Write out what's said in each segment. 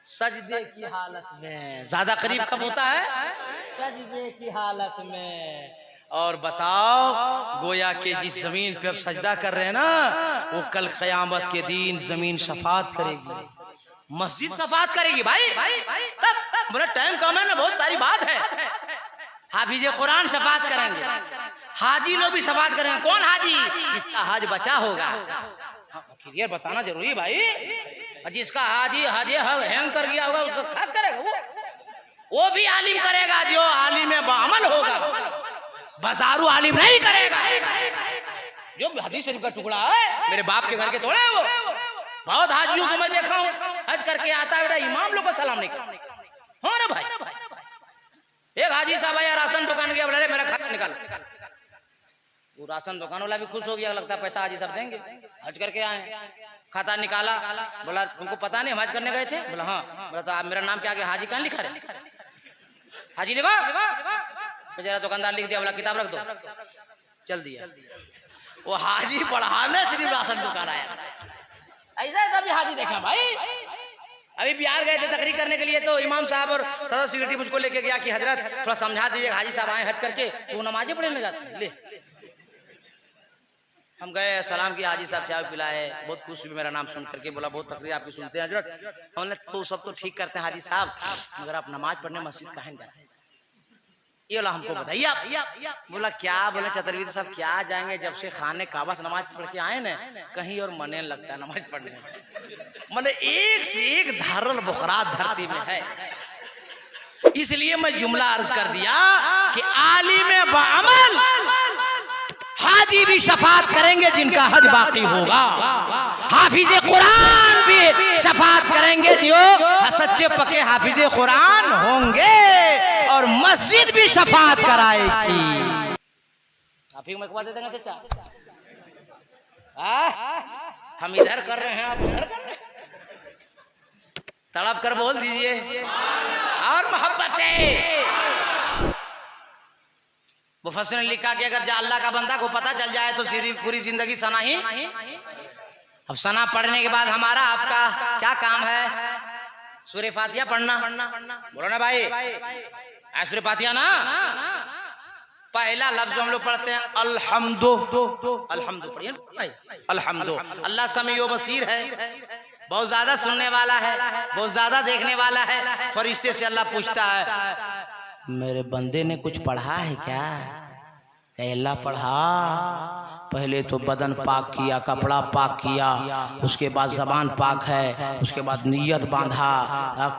सजदे की हालत में। ज्यादा करीब कब होता है? सजदे की हालत में। और बताओ, गोया के जिस जमीन पे अब सजदा कर रहे हैं ना, वो कल कयामत के दिन जमीन शफात करेगी, मस्जिद शफात करेगी भाई। तब बोले टाइम कम है ना, बहुत सारी बात है। हाफिज कुरान शफात करेंगे, हाजी लोग भी शफात करेंगे। कौन हाजी? जिसका हज बचा होगा। क्लियर बताना जरूरी भाई। जिसका हाजी हैंग कर गया होगा उसको खा करेगा, वो भी आलिम करेगा जो आलिम बाअमल होगा, बाजारू आलिम नहीं करेगा। जो हदीस शरीफ का टुकड़ा है, मेरे बाप के घर के तोड़े वो। बहुत हाजियों को मैं देखा हूँ, हज करके आता है इमाम लोग को सलाम नहीं करता। हाँ ना भाई। एक हाजी साहब आया, राशन दुकान गया, बोला मेरा खाता निकालो। वो राशन दुकान वाला भी खुश हो गया, लगता है पैसा हाजी साहब देंगे, हज करके आए। खाता निकाला, बोला तुमको पता नहीं हज करने गए थे? बोला हाँ। बोला तो आप मेरा नाम क्या आगे हाजी कहाँ लिखा रहे? हाजी लिखो। जरा दुकानदार लिख दिया, बोला किताब रख दो, चल दिया। वो हाजी पढ़ाने सिर्फ राशन दुकान आया। ऐसा कभी हाजी देखा भाई? अभी बिहार गए थे तकरीर करने के लिए, तो इमाम साहब और सदर सिक्योरिटी मुझको लेके गया कि हजरत थोड़ा समझा दीजिए, हाजी साहब आए हज करके तो नमाजें पढ़ने जाते। ले हम गए, सलाम किया, हाजी साहब चाय पिलाए, बहुत खुश हुए मेरा नाम सुन करके। बोला बहुत तकरीर आपकी सुनते हैं हजरत। हमने तो सब तो ठीक करते हैं हाजी साहब, मगर आप नमाज पढ़ने मस्जिद कहाँ जाते हैं? ये बोला हमको बताइए आप। बोला क्या? बोले चतुर्वेदी साहब क्या जाएंगे, जब से खाने काबा से नमाज पढ़ के आए ना, कहीं और मने लगता है नमाज पढ़ने में। मतलब एक से एक धारल बुखरात धरती में है। इसलिए मैं जुमला अर्ज कर दिया कि आलिम बाअमल हाजी भी शफात करेंगे जिनका हज बाकी होगा, हाफिज कुरान भी शफात करेंगे जो सच्चे पक्के हाफिज कुरान होंगे, और मस्जिद भी शफात कराएगी। आप ही मकवा दे देंगे चाचा। हम इधर कर रहे हैं, आप उधर कर रहे हैं। तड़प कर बोल दीजिए और मोहब्बत से। मुफस्सिर ने लिखा कि अगर अल्लाह का बंदा को पता चल जाए तो पूरी जिंदगी सना ही। अब सना पढ़ने के बाद हमारा आपका क्या काम है? सूरह फातिहा पढ़ना। बोलो ना भाई, सूरह फातिहा ना। पहला लफ्ज हम लोग पढ़ते हैं अल्हम्दु। अल्हम्दु पढ़िए भाई, अल्हम्दु। अल्लाह समीओ बसीर है, बहुत ज्यादा सुनने वाला है, बहुत ज्यादा देखने वाला है। फरिश्ते से अल्लाह पूछता है मेरे बंदे ने कुछ पढ़ा है क्या? अल्लाह पढ़ा। पहले तो बदन पाक किया, कपड़ा पाक किया, उसके बाद जबान पाक है, उसके बाद नियत बांधा,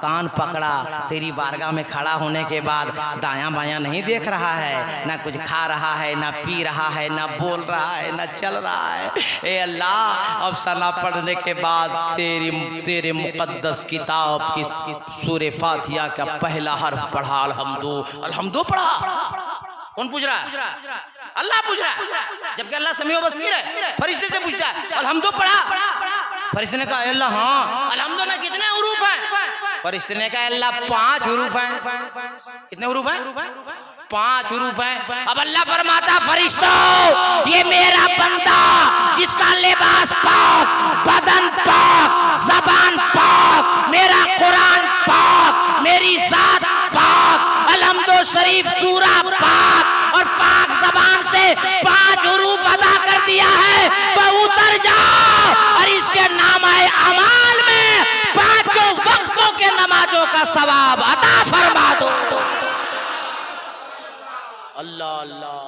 कान पकड़ा। तेरी बारगाह में खड़ा होने के बाद दायां बायां नहीं देख रहा है, ना कुछ खा रहा है, ना पी रहा है, ना बोल रहा है, ना चल रहा है। ए अल्लाह, अब सना पढ़ने के बाद तेरे मुकद्दस किताब की सूरह फातिहा का पहला हर्फ पढ़ा, अल्हम्दु। अल्हम्दु पढ़ा। कौन पूछ रहा है? अल्लाह पूछ रहा है, जबकि अल्लाह समीओ बसीर है। फरिश्ते से पूछता है अल्हम्दु पढ़ा। फरिश्ते ने कहा अल्लाह हाँ। अल्हम्दु में कितने हुरूफ हैं? फरिश्ते ने कहा अल्लाह 5 हुरूफ हैं। कितने हुरूफ हैं? 5 हुरूफ हैं। अब अल्लाह फरमाता फरिश्तों, ये मेरा बंदा जिसका लिबास पाक, बदन पाक, जबान पाक, मेरा कुरान पाक, मेरी जात पाक, अल्हम्दु शरीफ सूरा पाक और पाक जबान से 5 हुरूफ अदा कर दिया है, तो उतर जाओ और इसके नामाए अमाल में 5 वक्तों के नमाजों का सवाब अता फरमा दो। अल्लाह अल्लाह,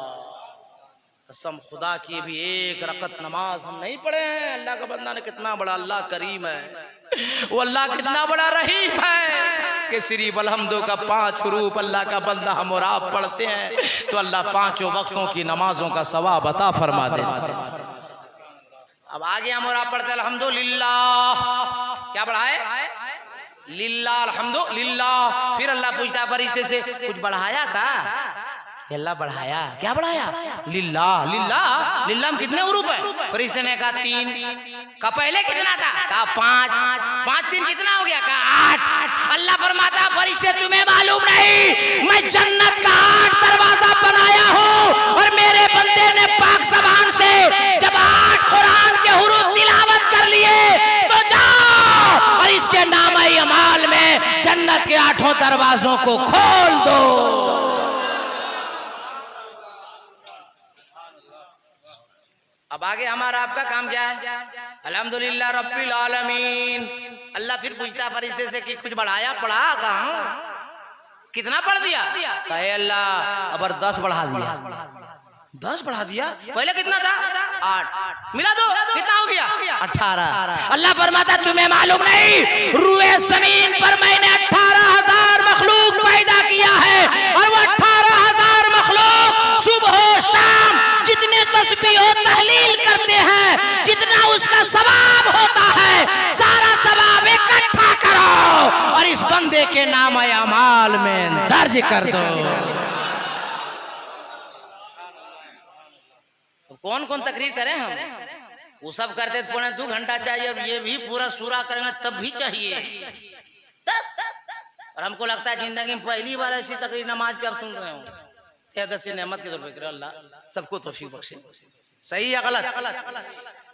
कसम खुदा की भी एक रकत नमाज हम नहीं पढ़े हैं। अल्लाह का बंदा ने कितना बड़ा अल्लाह करीम है, वो अल्लाह कितना बड़ा रहीम है कि सिर्फ अल्हम्दु का 5 हुरूफ अल्लाह का बंदा हम और आप पढ़ते हैं तो अल्लाह 5 वक्तों की नमाजों का सवाब अता फरमा दे। अब आगे हम और आप पढ़ते हैं अल्हम्दुलिल्लाह। क्या बढ़ाए? लिल्लाह, अल्हम्दुलिल्लाह। फिर अल्लाह पूछता है फरिश्ते से कुछ बढ़ाया का? अल्लाह बढ़ाया। क्या बढ़ाया? लिल्लाह। लिल्लाह, लिल्लाह में कितने हुरूफ है? फरिश्ते ने कहा 3। का पहले कितना था? कहा 5। 5 3 कितना हो गया? कहा 8। अल्लाह फरमाता फरिश्ते तुम्हें मालूम नहीं, मैं जन्नत का 8 दरवाजा बनाया हूँ और मेरे बंदे ने पाक ज़बान से जब 8 कुरान के हुरूफ तिलावत कर लिए तो जाओ और इसके नाम-ए-अमाल में दरवाजों को खोल दो। अब आगे हमारा आपका काम क्या है? अल्हम्दुलिल्लाह रब्बिल आलमीन। अल्लाह फिर पूछता फरिश्ते से कि कुछ बढ़ाया पढ़ा कहाँ, कितना पढ़ दिया? कहे अल्लाह अब 10 बढ़ा दिया। 10 बढ़ा दिया? पहले कितना था? 8 मिला दो, कितना हो गया? 18। अल्लाह फरमाता तुम्हें मालूम नहीं, रूए जमीन पर मैंने 18,000 मखलूक पैदा किया है, और वो 18,000 मखलूक सुबह शाम जितने तस्बीह और तहलील करते हैं, जितना उसका सवाब होता है, सारा सवाब इकट्ठा करो और इस बंदे के नाम अमाल में दर्ज कर दो। कौन कौन तकरीर करें हम? वो सब करते तो पौने 2 घंटा चाहिए, और ये भी पूरा सूरा करेंगे तब भी चाहिए। और हमको लगता है जिंदगी में पहली बार ऐसी तकरीर नमाज पे आप सुन रहे हो। दसी नेमत के तौर पर अल्लाह सबको तौफीक बख्शे। सही या गलत?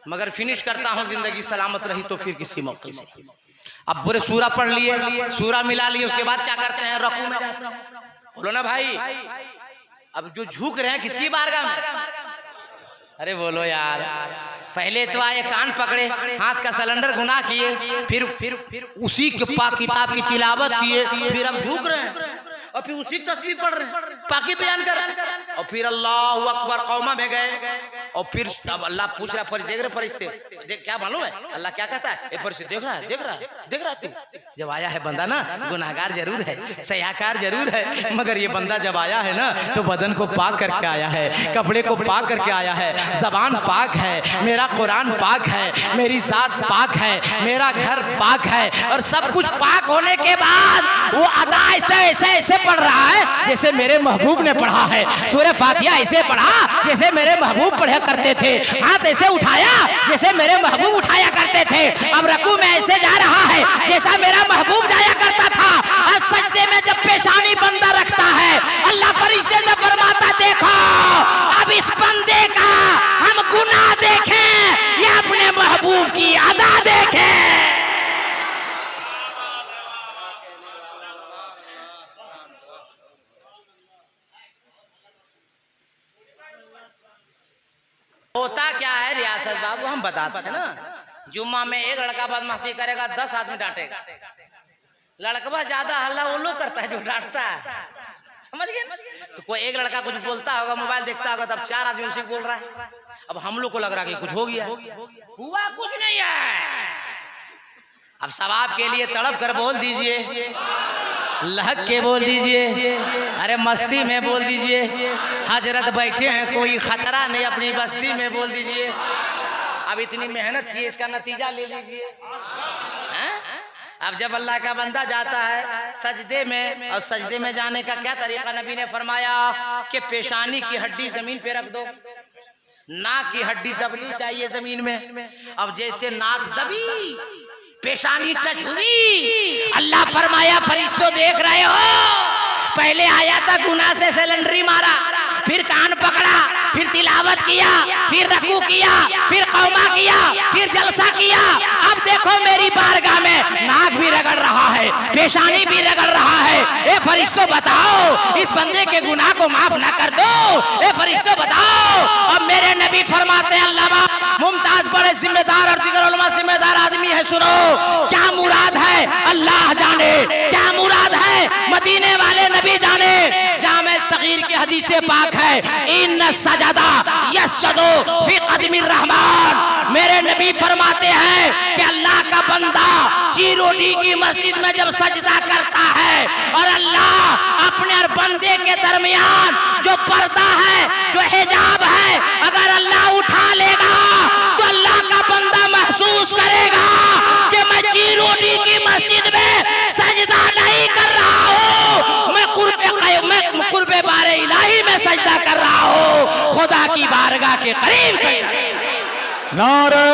मगर फिनिश करता हूँ, जिंदगी सलामत रही तो फिर किसी मौके से। अब पूरे सूरा पढ़ लिए, सूरा मिला लिए, उसके बाद क्या करते हैं? रकू में। बोलो ना भाई, अब जो झुक रहे हैं किसकी बारगाह में? अरे बोलो यार। पहले तो आए कान पकड़े, हाथ का सिलेंडर गुनाह किए, फिर उसी के पाक किताब की तिलावत किए, फिर अब झुक रहे हैं और फिर उसी तस्वीर पढ़ रहे हैं, पाकी बयान कर रहे हैं, और फिर अल्लाहु अकबर कौमा में गए, और फिर अब अल्लाह पूछ रहा देख रहे फरिश्ते, देख क्या मालूम है? अल्लाह क्या कहता है? ए फरिश्ते देख रहा है, देख रहा है, देख रहा है तू? जब आया है बंदा ना, गुनाहगार जरूर है, सयाकार जरूर है, मगर ये बंदा जब आया है ना तो बदन को पाक करके आया है, कपड़े को पाक करके आया है, जबान पाक है, मेरा कुरान पाक है, मेरी जात पाक है, मेरा घर पाक है, और सब कुछ पाक होने के बाद वो अदा ऐसे ऐसे पढ़ रहा है जैसे मेरे महबूब ने पढ़ा है। सूरह फातिहा ऐसे पढ़ा जैसे मेरे महबूब पढ़ा करते थे, हाथ ऐसे उठाया जैसे मेरे महबूब उठाया करते थे, अब रकू में ऐसे जा रहा है जैसा मेरा महबूब जाया करता था, और सजदे में जब पेशानी बंदा रखता है, अल्लाह फरिश्ते से फरमाता देखो अब इस बंदे का हम गुनाह देखें या अपने महबूब की अदा देखें। होता क्या है रियासत बाबू, हम बताते हैं ना, जुम्मा में एक लड़का बदमाशी करेगा 10 आदमी डांटेगा। लड़का ज्यादा हल्ला वो लोग करता है जो डांटता है, समझ गए? तो कोई एक लड़का कुछ बोलता होगा, मोबाइल देखता होगा, तब 4 आदमी उसे बोल रहा है। अब हम लोग को लग रहा है कि कुछ हो गया, हुआ कुछ नहीं है। अब सवाब के लिए तड़प कर बोल दीजिए, लहक के बोल दीजिए, अरे मस्ती में बोल दीजिए, हजरत बैठे हैं कोई खतरा नहीं, अपनी बस्ती में बोल दीजिए। अब इतनी मेहनत की, इसका नतीजा ले लीजिए। अब जब अल्लाह का बंदा जाता है सजदे में, और सजदे में जाने का क्या तरीका नबी ने फरमाया कि पेशानी की हड्डी जमीन पे रख दो, नाक की हड्डी दबनी चाहिए जमीन में। अब जैसे नाक दबी, पेशानी टच हुई, अल्लाह फरमाया फरिश्तों देख रहे हो, पहले आया था गुनाह से सिलेंडरी मारा, फिर कान पकड़ा, फिर तिलावत किया, फिर रकू किया, फिर कौमा किया, फिर जलसा किया। अब देखो मेरी बारगाह में नाक भी रगड़ रहा है, पेशानी भी रगड़ रहा है। ए फरिश्तों बताओ इस बंदे के गुनाह को माफ ना कर दो? ए फरिश्तों बताओ। अब मेरे नबी फरमाते हैं, अल्लामा मुमताज बड़े जिम्मेदार और दिगर उलमा जिम्मेदार आदमी है, सुनो क्या मुराद है अल्लाह जाने, क्या मुराद है मदीने वाले नबी जाने। जामे सगीर की हदीस पाक है, इन सजदा यसजदु फी कदमिर रहमान। मेरे नबी फरमाते हैं कि अल्लाह का बंदा चीरोटी की मस्जिद में जब सजदा करता है, और अल्लाह अपने और बंदे के दरमियान जो पर्दा है, जो हिजाब है, अगर अल्लाह उठा लेगा तो अल्लाह का बंदा महसूस करेगा कि मैं चीरोटी की मस्जिद में सजदा नहीं कर रहा हूँ, मैं कुर्बे बारे इलाही में सजदा कर रहा हूँ, खुदा की बारगाह के करीब सजदा। नारे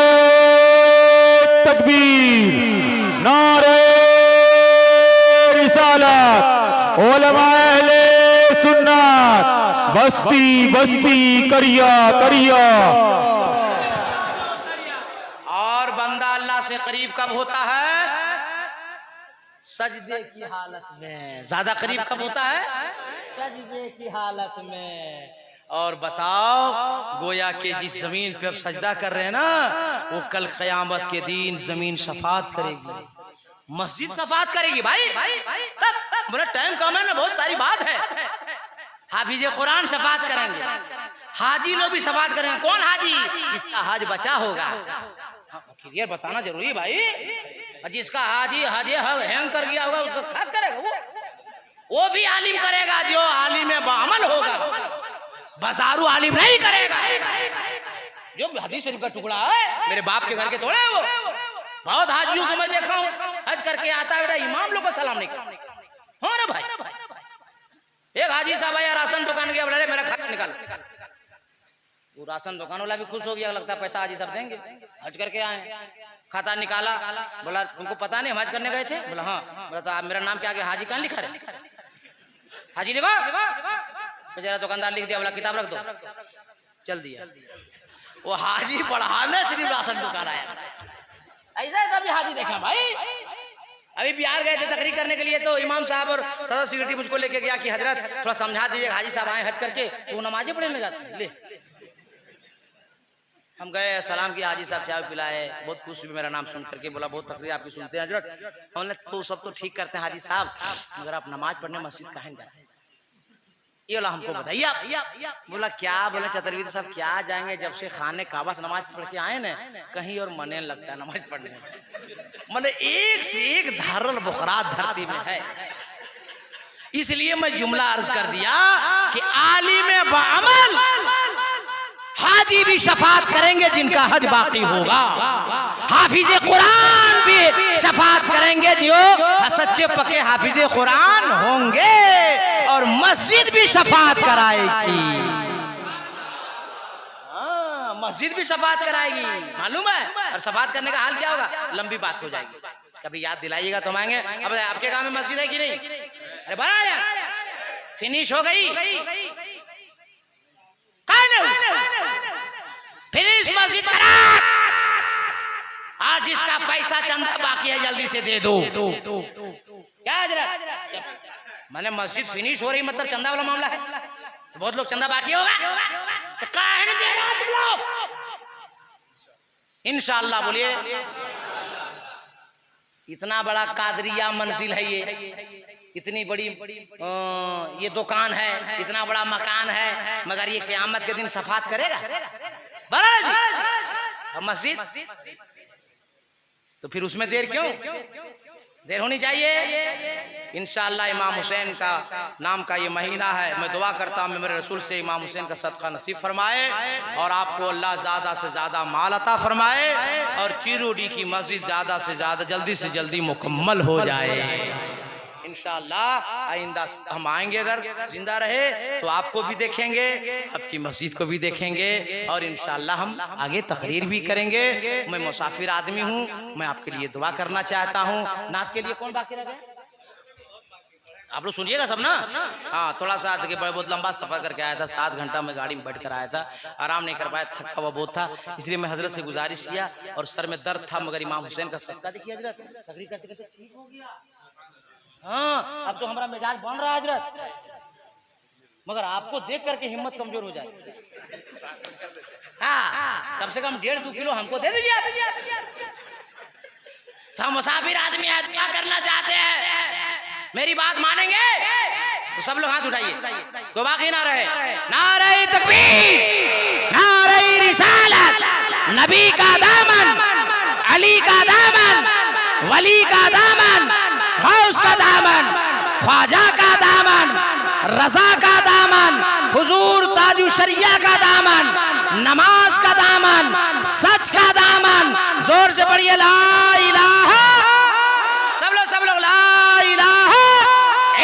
तकबीर, नारे रिसालत, उलमा अहले सुन्नत, बस्ती बस्ती करिया करिया। और बंदा अल्लाह से करीब कब होता है? सजदे की हालत में। ज्यादा करीब कब होता है? सजदे की हालत में। और बताओ, गोया के जिस जमीन पे अब सजदा कर रहे हैं ना, वो कल कयामत के दिन जमीन शफात करेगी, मस्जिद शफात करेगी भाई। तब बोले टाइम कम है ना, बहुत सारी बात है। हाफिज कुरान शफात करेंगे, हाजी लोग भी शफात करेंगे। कौन हाजी? जिसका हज बचा होगा। क्लियर बताना जरूरी है भाई। जिसका हाजी हैंग कर गया होगा उसको खा करेगा, वो भी आलिम करेगा जो आलिम में बामल होगा, बाजारू आलिम नहीं करेगा। जो हदीस शरीफ का टुकड़ा है, मेरे बाप के घर के तोड़े वो। बहुत हाजियों को मैं देखा हूँ, हज करके आता है बेटा, इमाम लोग को सलाम नहीं करता। हाँ रे भाई, एक हाजी साहब आया, राशन दुकान गया, बोला मेरा खाता निकाल। वो राशन दुकान वाला भी खुश हो गया, लगता है पैसा हाजी साहब देंगे, हज करके आए। खाता निकाला, बोला तुमको पता नहीं हम हज करने गए थे? बोला हाँ। बोला तो आप मेरा नाम क्या आगे हाजी कहाँ लिखा रहे? हाजी लिखो। बेचारा दुकानदार लिख दिया, बोला किताब रख दो, चल दिया। वो हाजी पढ़ाने सिर्फ राशन दुकान आया। ऐसा कभी हाजी देखा भाई? अभी बिहार गए थे तकरीर करने के लिए, तो इमाम साहब और सदर सिक्योरिटी मुझको लेके गया कि हजरत थोड़ा समझा दीजिए, हाजी साहब आए हज करके तो वो नमाजें पढ़ने लगा। ले हम गए, सलाम किया, हाजी साहब चाय पिलाए, बहुत खुश हुए मेरा नाम सुन करके। बोला बहुत तकरीर आपकी सुनते हैं हजरत। हमने तो सब तो ठीक करते हैं हाजी साहब, मगर आप नमाज पढ़ने मस्जिद कहाँ जाते हैं? ये वाला हमको बताइए आप। बोला क्या? बोले चतुर्वेद साहब क्या जाएंगे, जब से खाने काबा से नमाज पढ़ के आए ना, कहीं और मने लगता है नमाज पढ़ने में। मतलब एक से एक धारल बुखरात धरती में है। इसलिए मैं जुमला अर्ज कर दिया कि आलिम बाअमल हाजी भी शफात करेंगे जिनका हज बाकी होगा, हाफिज कुरान भी शफात करेंगे जो सच्चे पक्के हाफिज कुरान होंगे, और मस्जिद भी शफात कराएगी। मस्जिद भी शफात कराएगी, मालूम है? और शफात करने का हाल क्या होगा, लंबी बात हो जाएगी, कभी याद दिलाइएगा तो आएंगे। अब आपके गांव में मस्जिद है कि नहीं? अरे बड़ा यार, फिनिश हो गई, फिनिश मस्जिद करा। आज जिसका पैसा चंदा बाकी है जल्दी से दे दो। क्या हजरत? मैंने मस्जिद फिनिश हो रही मतलब चंदा वाला मामला है, तो बहुत लोग चंदा बाकी होगा, तो काहे नहीं दे रहे तुम लोग? इंशाअल्लाह बोलिए। इतना बड़ा कादरिया मंजिल है ये, इतनी बड़ी ये दुकान है, इतना बड़ा मकान है, मगर ये क़यामत के दिन शफात करेगा मस्जिद? तो फिर उसमें देर क्यों? देर होनी चाहिए। इंशाअल्लाह इमाम हुसैन का नाम का ये महीना है, मैं दुआ करता हूँ मेरे रसूल से इमाम हुसैन का सदका नसीब फरमाए, और आपको अल्लाह ज़्यादा से ज़्यादा माल अता फरमाए, और चीरोडी की मस्जिद ज़्यादा से ज़्यादा जल्दी से जल्दी मुकम्मल हो जाए। इंशाअल्लाह आइंदा हम आएंगे, अगर जिंदा रहे तो आपको भी देखेंगे, आपकी मस्जिद को भी देखेंगे, और इंशाअल्लाह हम आगे तकरीर भी करेंगे। मैं मुसाफिर आदमी हूँ, मैं आपके लिए दुआ करना चाहता हूँ। नात के लिए कौन बाकी रह गए? आप लोग सुनिएगा सब ना। हाँ, थोड़ा सा बहुत लंबा सफर करके आया था, 7 घंटा में गाड़ी में बैठ कर आया था, आराम नहीं कर पाया, थका हुआ बहुत था, इसलिए मैं हजरत से गुजारिश किया, और सर में दर्द था, मगर इमाम हुसैन का सदका देखिए हजरत, तकरीर करते करते ठीक हो गया। हाँ, अब तो हमारा मिजाज बन रहा है हजरत, मगर आपको देख करके हिम्मत कमजोर हो जाए। हाँ, कम से कम 1.5-2 किलो हमको दे दीजिए। हम मुसाफिर आदमी है, क्या करना चाहते हैं, मेरी बात मानेंगे तो सब लोग हाथ उठाइए, तो बाकी ना रहे। नारे तकबीर, नारे रिसालत, नबी का दामन, अली का दामन, वली का दामन, गौस का दामन, ख्वाजा का दामन, रजा का दामन, हुजूर ताजु शरिया का दामन, नमाज का दामन, सच का दामन। जोर से पढ़िए ला इलाहा, सब लोग ला इलाहा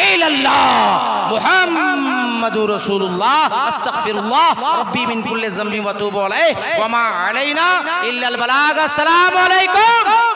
इल्लल्लाह मुहम्मदुर रसूलुल्लाह अस्तगफिरुल्लाह रब्बी मिन कुल्ली ज़ंबिन व तूबु अलैहि व मा अलैना इल्लल बलाग। अस्सलामु अलैकुम।